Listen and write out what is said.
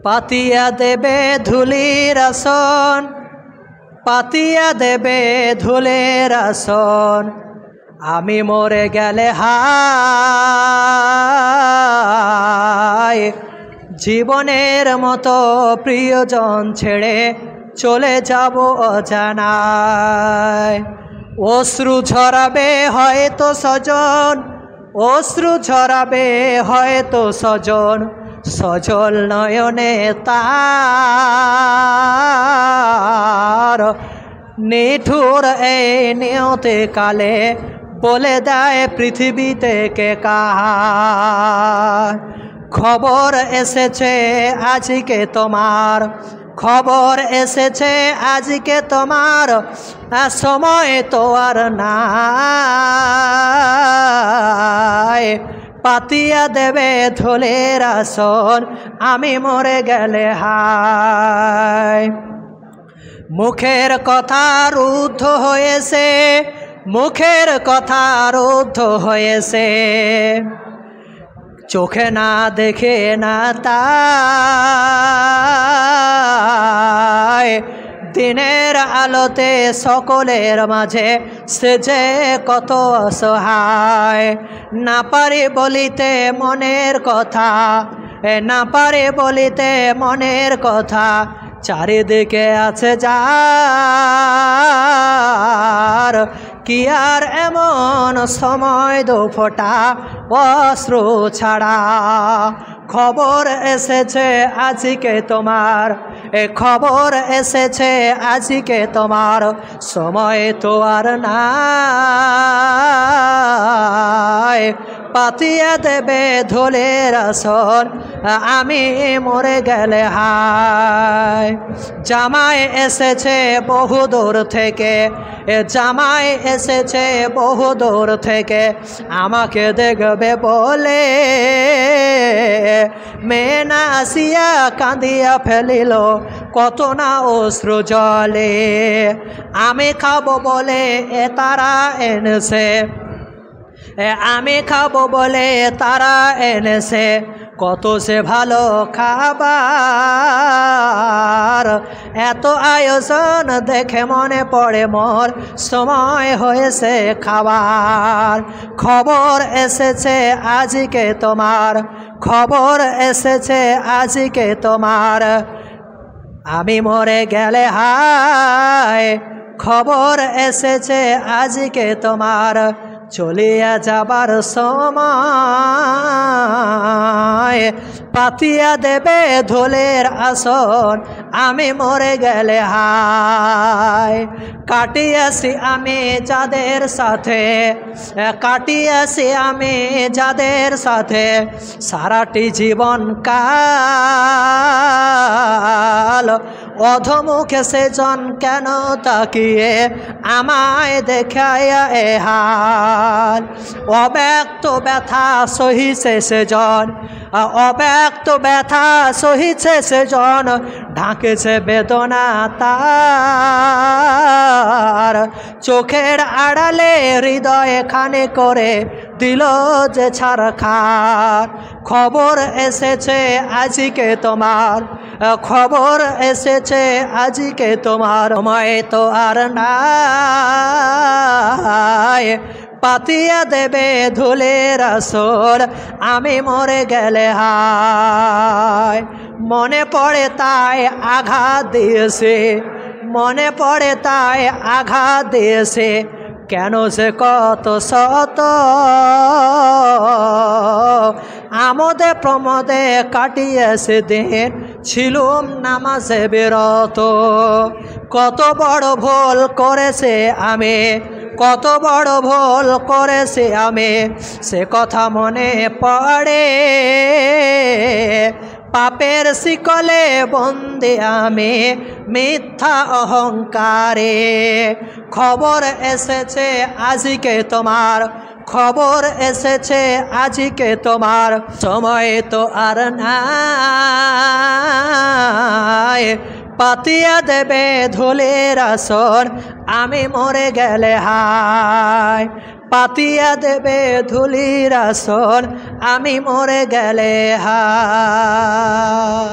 পাতিয়া দেবে ধুলির আসন, পাতিয়া দেবে ধুলের আসন, আমি মরে গেলে হায় জীবনের মতো প্রিয়জন ছেড়ে চলে যাব অজানায়। অশ্রু ঝরাবে হয়তো স্বজন, অশ্রু ঝরাবে হয়তো স্বজন, সজল নয়নে তার নিঠুর এই নিয়তে কালে বলে দেয় পৃথিবীতে কে কার। খবর এসেছে আজকে তোমার, খবর এসেছে আজকে তোমার, সময় তো আর নাই। পাতিয়া দেবে ধুলের আসন, আমি মরে গেলে হায়। মুখের কথা রুদ্ধ হয়েছে, মুখের কথা রুদ্ধ হয়েছে, চোখে না দেখে না তাই দিনের আলোতে সকলের মাঝে সে যে কত অসহায়। না পারে বলিতে মনের কথা, না পারে বলিতে মনের কথা, চারিদিকে আছে যার। কি আর এমন সময় দুফোঁটা অশ্রু ছাড়া। খবর এসেছে আজকে তোমার, এ খবর এসেছে আজকে তোমার, সময় তো আর নাই। পাতিয়া দেবে ধুলের আসন, আমি মরে গেলে হায়। জামাই এসেছে বহু দূর থেকে, জামাই এসেছে বহু দূর থেকে, আমাকে দেখবে বলে মেয়ে না আসিয়া কাঁদিয়া ফেলিল কত না অশ্রু জলে। আমি খাবো বলে এ তারা এনেছে, আমি খাবো বলে তারা এনেছে কত সে ভালো খাবার। এত আয়োজন দেখে মনে পড়ে মোর সময় হয়েছে খাবার। খবর এসেছে আজকে তোমার, খবর এসেছে আজকে তোমার, আমি মরে গেলে হায়। খবর এসেছে আজকে তোমার, চলিয়া যাবার সময়। পাতিয়া দেবে ধুলের আসন, আমি মরে গেলে হায়। কাটিয়াছি আমি যাদের সাথে, কাটিয়াছি আমি যাদের সাথে সারাটি জীবন কাল। অধমুখে সেজন কেন তাকিয়ে আমায় দেখাইয়া এ হাল। অব্যক্ত ব্যথা সহিছে সেজন, অব্যক্ত ব্যথা সহিছে সেজন, ঢাকেছে বেদনা তার। চোখের আড়ালে হৃদয়ে খানে করে দিল যে ছারখার। খবর এসেছে আজকে তোমার, খবর এসেছে আজকে তোমার, সময় তো আর নাই। পাতিয়া দেবে ধুলের আসন, আমি মরে গেলে হায়। মনে পড়ে তাই আঘাত দিয়েছে, মনে পড়ে তাই আঘাত দিয়েছে, কেন সে কত শত আমোদে প্রমোদে কাটিয়েছে দিন, ছিলুম নামাজে বিরত। কত বড় ভুল করেছে আমি, কত বড় ভুল করেছে আমি, সে কথা মনে পড়ে। পাপের শিকলে বন্দি আমি মিথ্যা অহংকারে। খবর এসেছে আজকে তোমার, খবর এসেছে আজকে তোমার, সময় তো আর নাই। পাতিয়া দেবে ধুলের আসন, আমি মরে গেলে হায়। পাতিয়া দেবে ধুলির আসন, আমি মরে গেলে হায়।